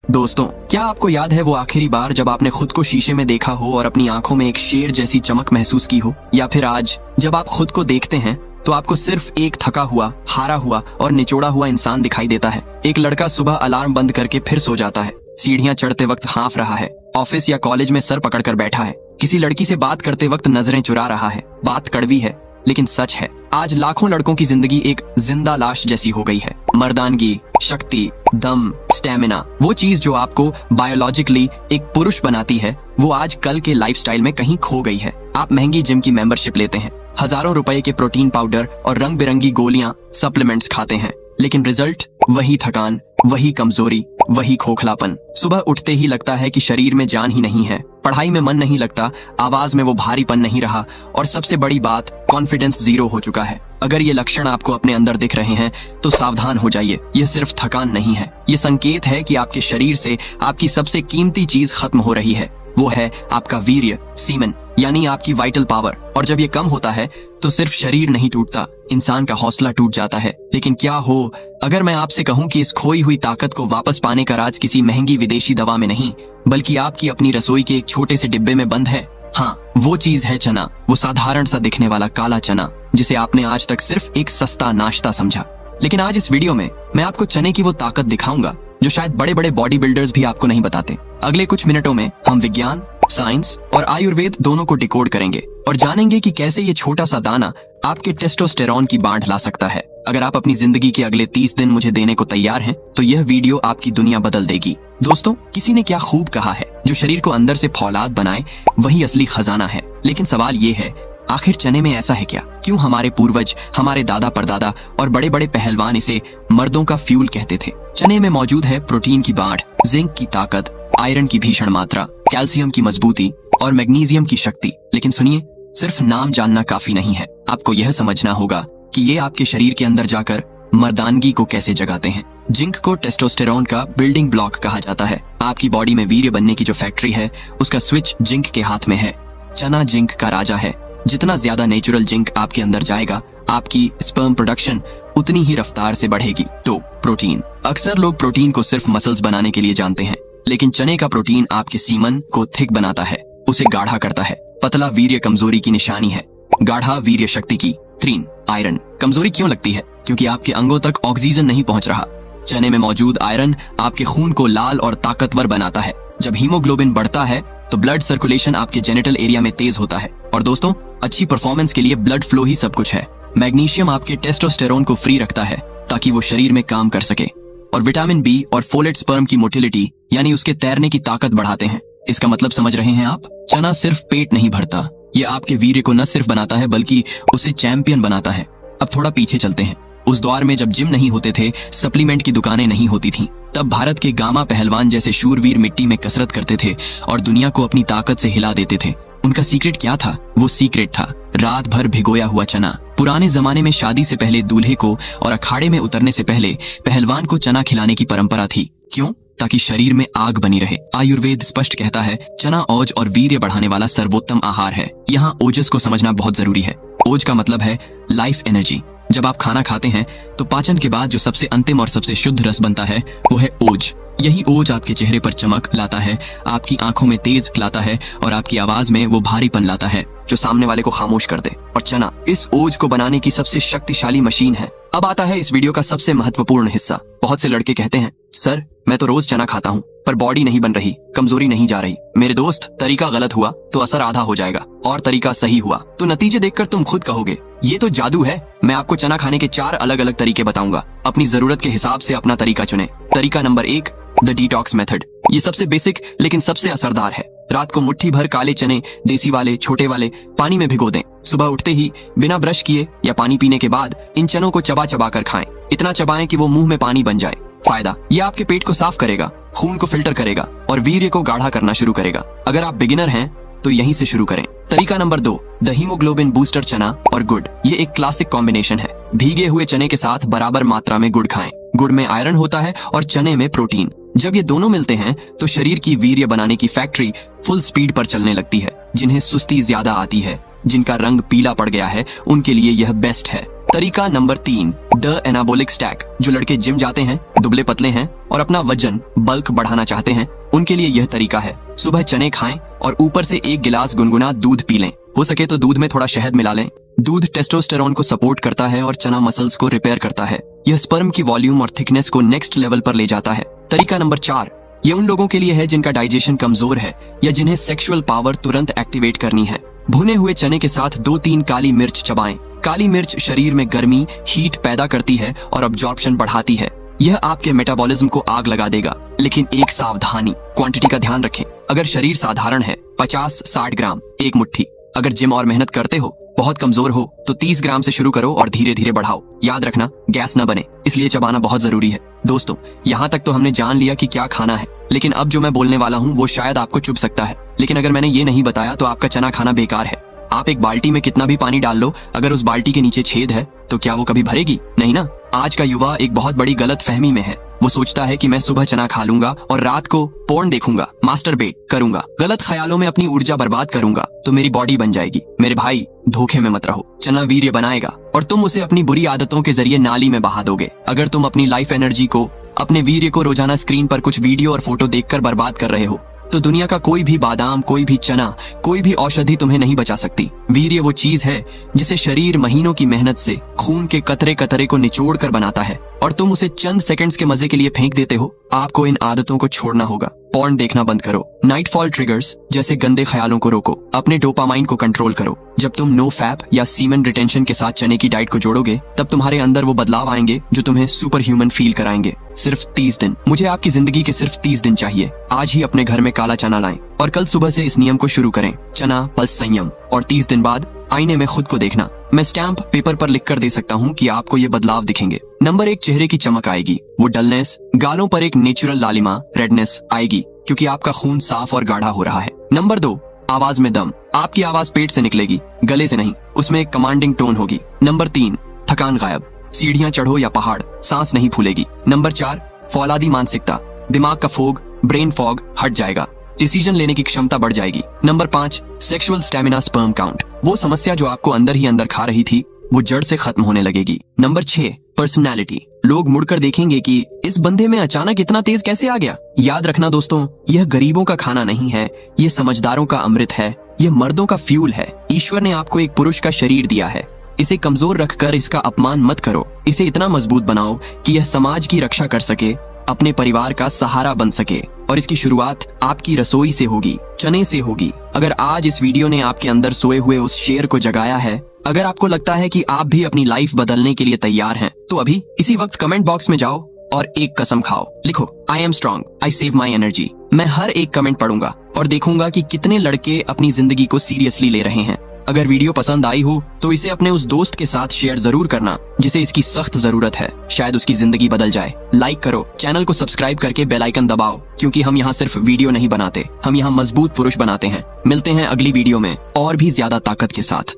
दोस्तों, क्या आपको याद है वो आखिरी बार जब आपने खुद को शीशे में देखा हो और अपनी आंखों में एक शेर जैसी चमक महसूस की हो? या फिर आज जब आप खुद को देखते हैं तो आपको सिर्फ एक थका हुआ, हारा हुआ और निचोड़ा हुआ इंसान दिखाई देता है। एक लड़का सुबह अलार्म बंद करके फिर सो जाता है, सीढ़ियां चढ़ते वक्त हाँफ रहा है, ऑफिस या कॉलेज में सर पकड़कर बैठा है, किसी लड़की से बात करते वक्त नजरें चुरा रहा है। बात कड़वी है लेकिन सच है, आज लाखों लड़कों की जिंदगी एक जिंदा लाश जैसी हो गई है। मर्दानगी, शक्ति, दम, स्टेमिना, वो चीज जो आपको बायोलॉजिकली एक पुरुष बनाती है, वो आज कल के लाइफस्टाइल में कहीं खो गई है। आप महंगी जिम की मेंबरशिप लेते हैं, हजारों रुपए के प्रोटीन पाउडर और रंग बिरंगी गोलियां, सप्लीमेंट्स खाते हैं, लेकिन रिजल्ट वही थकान, वही कमजोरी, वही खोखलापन। सुबह उठते ही लगता है कि शरीर में जान ही नहीं है, पढ़ाई में मन नहीं लगता, आवाज में वो भारीपन नहीं रहा और सबसे बड़ी बात, कॉन्फिडेंस जीरो हो चुका है। अगर ये लक्षण आपको अपने अंदर दिख रहे हैं तो सावधान हो जाइए। ये सिर्फ थकान नहीं है, ये संकेत है कि आपके शरीर से आपकी सबसे कीमती चीज खत्म हो रही है। वो है आपका वीर्य, सीमन, यानी आपकी वाइटल पावर। और जब ये कम होता है तो सिर्फ शरीर नहीं टूटता, इंसान का हौसला टूट जाता है। लेकिन क्या हो अगर मैं आपसे कहूं कि इस खोई हुई ताकत को वापस पाने का राज किसी महंगी विदेशी दवा में नहीं, बल्कि आपकी अपनी रसोई के एक छोटे से डिब्बे में बंद है। हाँ, वो चीज है चना, वो साधारण सा दिखने वाला काला चना जिसे आपने आज तक सिर्फ एक सस्ता नाश्ता समझा। लेकिन आज इस वीडियो में मैं आपको चने की वो ताकत दिखाऊंगा जो शायद बड़े बड़े बॉडी बिल्डर्स भी आपको नहीं बताते। अगले कुछ मिनटों में हम विज्ञान, साइंस और आयुर्वेद दोनों को डिकोड करेंगे और जानेंगे कि कैसे ये छोटा सा दाना आपके टेस्टोस्टेरोन की बांट ला सकता है। अगर आप अपनी जिंदगी के अगले 30 दिन मुझे देने को तैयार हैं, तो यह वीडियो आपकी दुनिया बदल देगी। दोस्तों, किसी ने क्या खूब कहा है, जो शरीर को अंदर से फौलाद बनाए वही असली खजाना है। लेकिन सवाल ये है, आखिर चने में ऐसा है क्या? क्यों हमारे पूर्वज, हमारे दादा परदादा और बड़े बड़े पहलवान इसे मर्दों का फ्यूल कहते थे? चने में मौजूद है प्रोटीन की बाढ़, जिंक की ताकत, आयरन की भीषण मात्रा, कैल्शियम की मजबूती और मैग्नीशियम की शक्ति। लेकिन सुनिए, सिर्फ नाम जानना काफी नहीं है, आपको यह समझना होगा कि ये आपके शरीर के अंदर जाकर मर्दानगी को कैसे जगाते हैं। जिंक को टेस्टोस्टेरोन का बिल्डिंग ब्लॉक कहा जाता है। आपकी बॉडी में वीर्य बनने की जो फैक्ट्री है, उसका स्विच जिंक के हाथ में है। चना जिंक का राजा है। जितना ज्यादा नेचुरल जिंक आपके अंदर जाएगा, आपकी स्पर्म प्रोडक्शन उतनी ही रफ्तार से बढ़ेगी। तो प्रोटीन, अक्सर लोग प्रोटीन को सिर्फ मसल्स बनाने के लिए जानते हैं, लेकिन चने का प्रोटीन आपके सीमन को थिक बनाता है, उसे गाढ़ा करता है। पतला वीर्य कमजोरी की निशानी है, गाढ़ा वीर्य शक्ति की। 3 आयरन, कमजोरी क्यों लगती है? क्योंकि आपके अंगों तक ऑक्सीजन नहीं पहुंच रहा। चने में मौजूद आयरन आपके खून को लाल और ताकतवर बनाता है। जब हीमोग्लोबिन बढ़ता है तो ब्लड सर्कुलेशन आपके जेनिटल एरिया में तेज होता है। और दोस्तों, अच्छी परफॉर्मेंस के लिए ब्लड फ्लो ही सब कुछ है। मैग्नीशियम आपके टेस्टोस्टेरोन को फ्री रखता है ताकि वो शरीर में काम कर सके। और विटामिन बी और फोलेट स्पर्म की मोटिलिटी, यानी उसके तैरने की ताकत बढ़ाते हैं। इसका मतलब समझ रहे हैं आप? चना सिर्फ पेट नहीं भरता, ये आपके वीर्य को न सिर्फ बनाता है बल्कि उसे चैंपियन बनाता है। अब थोड़ा पीछे चलते हैं। उस दौर में जब जिम नहीं होते थे, सप्लीमेंट की दुकानें नहीं होती थीं, तब भारत के गामा पहलवान जैसे शूरवीर मिट्टी में कसरत करते थे और दुनिया को अपनी ताकत से हिला देते थे। उनका सीक्रेट क्या था? वो सीक्रेट था रात भर भिगोया हुआ चना। पुराने जमाने में शादी से पहले दूल्हे को और अखाड़े में उतरने से पहले पहलवान को चना खिलाने की परंपरा थी। क्यों? ताकि शरीर में आग बनी रहे। आयुर्वेद स्पष्ट कहता है, चना ओज और वीर्य बढ़ाने वाला सर्वोत्तम आहार है। यहाँ ओजस को समझना बहुत जरूरी है। ओज का मतलब है लाइफ एनर्जी। जब आप खाना खाते हैं तो पाचन के बाद जो सबसे अंतिम और सबसे शुद्ध रस बनता है, वो है ओज। यही ओज आपके चेहरे पर चमक लाता है, आपकी आंखों में तेज लाता है और आपकी आवाज में वो भारीपन लाता है जो सामने वाले को खामोश कर दे। और चना इस ओज को बनाने की सबसे शक्तिशाली मशीन है। अब आता है इस वीडियो का सबसे महत्वपूर्ण हिस्सा। बहुत से लड़के कहते हैं, सर मैं तो रोज चना खाता हूँ पर बॉडी नहीं बन रही, कमजोरी नहीं जा रही। मेरे दोस्त, तरीका गलत हुआ तो असर आधा हो जाएगा और तरीका सही हुआ तो नतीजे देखकर तुम खुद कहोगे ये तो जादू है। मैं आपको चना खाने के 4 अलग अलग तरीके बताऊंगा। अपनी जरूरत के हिसाब से अपना तरीका चुने। तरीका नंबर 1, द डिटॉक्स मेथड। ये सबसे बेसिक लेकिन सबसे असरदार है। रात को मुट्ठी भर काले चने, देसी वाले, छोटे वाले, पानी में भिगो दें। सुबह उठते ही बिना ब्रश किए या पानी पीने के बाद इन चनों को चबा चबा कर खाएं। इतना चबाएं कि वो मुंह में पानी बन जाए। फायदा, ये आपके पेट को साफ करेगा, खून को फिल्टर करेगा और वीर्य को गाढ़ा करना शुरू करेगा। अगर आप बिगिनर हैं तो यहीं से शुरू करें। तरीका नंबर 2, द हीमोग्लोबिन बूस्टर चना और गुड़। ये एक क्लासिक कॉम्बिनेशन है। भीगे हुए चने के साथ बराबर मात्रा में गुड़ खाएं। गुड़ में आयरन होता है और चने में प्रोटीन। जब ये दोनों मिलते हैं तो शरीर की वीर्य बनाने की फैक्ट्री फुल स्पीड पर चलने लगती है। जिन्हें सुस्ती ज्यादा आती है, जिनका रंग पीला पड़ गया है, उनके लिए यह बेस्ट है। तरीका नंबर 3, द एनाबोलिक स्टैक। जो लड़के जिम जाते हैं, दुबले पतले हैं और अपना वजन बल्क बढ़ाना चाहते हैं, उनके लिए यह तरीका है। सुबह चने खाएं और ऊपर से 1 गिलास गुनगुना दूध पी लें। हो सके तो दूध में थोड़ा शहद मिला लें। दूध टेस्टोस्टेरोन को सपोर्ट करता है और चना मसल्स को रिपेयर करता है। यह स्पर्म की वॉल्यूम और थिकनेस को नेक्स्ट लेवल पर ले जाता है। तरीका नंबर 4, ये उन लोगों के लिए है जिनका डाइजेशन कमजोर है या जिन्हें सेक्सुअल पावर तुरंत एक्टिवेट करनी है। भुने हुए चने के साथ 2-3 काली मिर्च चबाएं। काली मिर्च शरीर में गर्मी, हीट पैदा करती है और अब्जॉर्प्शन बढ़ाती है। यह आपके मेटाबॉलिज्म को आग लगा देगा, लेकिन एक सावधानी, क्वांटिटी का ध्यान रखें। अगर शरीर साधारण है 50-60 ग्राम, 1 मुट्ठी। अगर जिम और मेहनत करते हो, बहुत कमजोर हो, तो 30 ग्राम से शुरू करो और धीरे धीरे बढ़ाओ। याद रखना, गैस न बने, इसलिए चबाना बहुत जरूरी है। दोस्तों, यहाँ तक तो हमने जान लिया कि क्या खाना है, लेकिन अब जो मैं बोलने वाला हूँ वो शायद आपको चुभ सकता है। लेकिन अगर मैंने ये नहीं बताया तो आपका चना खाना बेकार है। आप एक बाल्टी में कितना भी पानी डाल लो, अगर उस बाल्टी के नीचे छेद है तो क्या वो कभी भरेगी? नहीं ना। आज का युवा एक बहुत बड़ी गलत फहमी में है। वो सोचता है कि मैं सुबह चना खा लूंगा और रात को पोर्न देखूंगा, मास्टरबेट करूंगा, गलत ख्यालों में अपनी ऊर्जा बर्बाद करूंगा तो मेरी बॉडी बन जाएगी। मेरे भाई, धोखे में मत रहो। चना वीर्य बनाएगा और तुम उसे अपनी बुरी आदतों के जरिए नाली में बहा दोगे। अगर तुम अपनी लाइफ एनर्जी को, अपने वीर्य को रोजाना स्क्रीन पर कुछ वीडियो और फोटो देखकर बर्बाद कर रहे हो, तो दुनिया का कोई भी बादाम, कोई भी चना, कोई भी औषधि तुम्हें नहीं बचा सकती। वीर्य वो चीज है जिसे शरीर महीनों की मेहनत से खून के कतरे कतरे को निचोड़ कर बनाता है और तुम उसे चंद सेकंड्स के मजे के लिए फेंक देते हो। आपको इन आदतों को छोड़ना होगा। पॉर्न देखना बंद करो। नाइटफॉल ट्रिगर्स जैसे गंदे ख्यालों को रोको। अपने डोपामाइन को कंट्रोल करो। जब तुम नो फैप या सीमेन रिटेंशन के साथ चने की डाइट को जोड़ोगे, तब तुम्हारे अंदर वो बदलाव आएंगे जो तुम्हें सुपर ह्यूमन फील कराएंगे। सिर्फ 30 दिन। मुझे आपकी जिंदगी के सिर्फ 30 दिन चाहिए। आज ही अपने घर में काला चना लाएं और कल सुबह से इस नियम को शुरू करें। चना प्लस संयम। और 30 दिन बाद आईने में खुद को देखना। मैं स्टैम्प पेपर पर लिख कर दे सकता हूँ कि आपको ये बदलाव दिखेंगे। नंबर 1, चेहरे की चमक आएगी। वो डलनेस, गालों पर एक नेचुरल लालिमा, रेडनेस आएगी क्योंकि आपका खून साफ और गाढ़ा हो रहा है। नंबर 2, आवाज में दम। आपकी आवाज पेट से निकलेगी, गले से नहीं। उसमें एक कमांडिंग टोन होगी। नंबर 3, थकान गायब। सीढ़ियां चढ़ो या पहाड़, सांस नहीं फूलेगी। नंबर 4, फौलादी मानसिकता। दिमाग का फोग, ब्रेन फॉग हट जाएगा। डिसीजन लेने की क्षमता बढ़ जाएगी। Number 5, sexual stamina, sperm count. वो समस्या जो आपको अंदर ही अंदर खा रही थी, वो जड़ से खत्म होने लगेगी। Number 6, personality. लोग मुड़कर देखेंगे कि इस बंदे में अचानक इतना तेज कैसे आ गया। याद रखना दोस्तों, यह गरीबों का खाना नहीं है, ये समझदारों का अमृत है, ये मर्दों का फ्यूल है। ईश्वर ने आपको एक पुरुष का शरीर दिया है। इसे कमजोर रखकर इसका अपमान मत करो। इसे इतना मजबूत बनाओ कि यह समाज की रक्षा कर सके, अपने परिवार का सहारा बन सके। और इसकी शुरुआत आपकी रसोई से होगी, चने से होगी। अगर आज इस वीडियो ने आपके अंदर सोए हुए उस शेर को जगाया है, अगर आपको लगता है कि आप भी अपनी लाइफ बदलने के लिए तैयार हैं, तो अभी इसी वक्त कमेंट बॉक्स में जाओ और एक कसम खाओ। लिखो, I am strong, I save my energy. मैं हर एक कमेंट पढ़ूंगा और देखूंगा कि कितने लड़के अपनी जिंदगी को सीरियसली ले रहे हैं। अगर वीडियो पसंद आई हो तो इसे अपने उस दोस्त के साथ शेयर जरूर करना जिसे इसकी सख्त जरूरत है। शायद उसकी जिंदगी बदल जाए। लाइक करो, चैनल को सब्सक्राइब करके बेल आइकन दबाओ, क्योंकि हम यहाँ सिर्फ वीडियो नहीं बनाते, हम यहाँ मजबूत पुरुष बनाते हैं। मिलते हैं अगली वीडियो में और भी ज्यादा ताकत के साथ।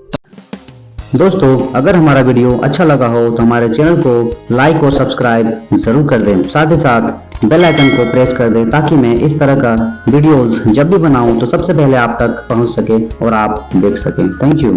दोस्तों, अगर हमारा वीडियो अच्छा लगा हो तो हमारे चैनल को लाइक और सब्सक्राइब जरूर कर दें। साथ ही साथ बेल आइकन को प्रेस कर दें ताकि मैं इस तरह का वीडियोस जब भी बनाऊं तो सबसे पहले आप तक पहुंच सके और आप देख सकें। Thank you.